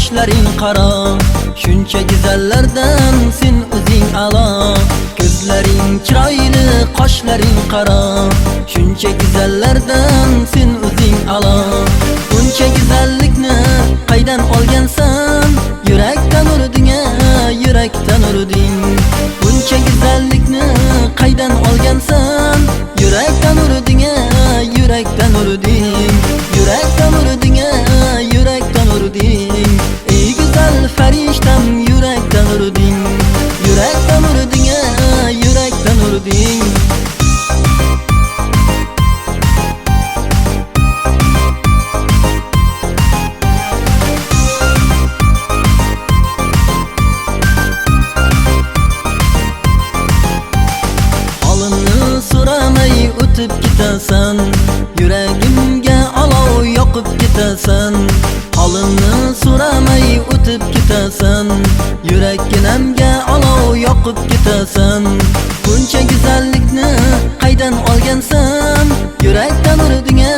qoshlaring qaro, shuncha go'zallardan sen o'zing a'lo. Ko'zlaring chiroyli, qoshlaring qaro, shuncha go'zallardan sen o'zing a'lo. Buncha go'zallikni qaydan olgansan? Yurakdan urding-a, yurakdan urding. Buncha go'zallikni qaydan olgansan? Yurakdan urding-a, yurakdan urding. Yurakdan urding-a, yurakdan urding. Ey go'zal farishtam, yurakdan urding. Yurakdan urding-a, yurakdan urding. So'ramay o'tib ketasan, yuragimga olov yoqib ketasan. Holimni so'ramay o'tib ketasan, yurakkinamga olov yoqib ketasan. Buncha go'zallikni qaydan olgansan? Yurakdan urding-a,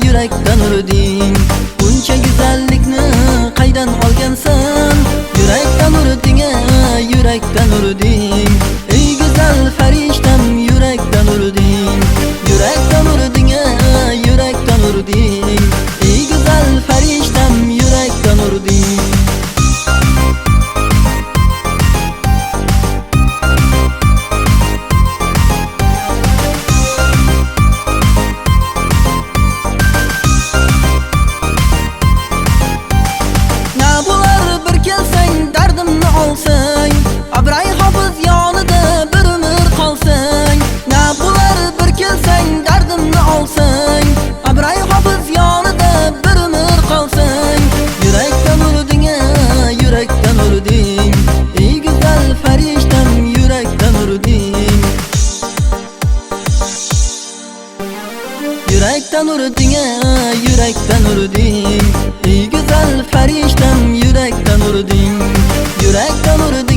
yurakdan urding. Buncha go'zallikni qaydan olgansan? Yurakdan urding-a, yurakdan urding. Ey go'zal farishtam, yurakdan urding. Yurakdan urding-a, yurakdan urding. Ey go'zal farishtam, yurakdan urding. Na bo'lar bir kelsang, dardimni olsang, Abray hofiz yonida bir umr qolsang. Na bo'lar bir kelsang, dardimni olsang, Abray hofiz yonida bir umr qolsang. Yurakdan urding-a, yurakdan urding. Ey go'zal farishtam, yurakdan urding. Yurakdan urding-a, yurakdan urding. Ey go'zal farishtam, yurakdan urding. Yurakdan urding.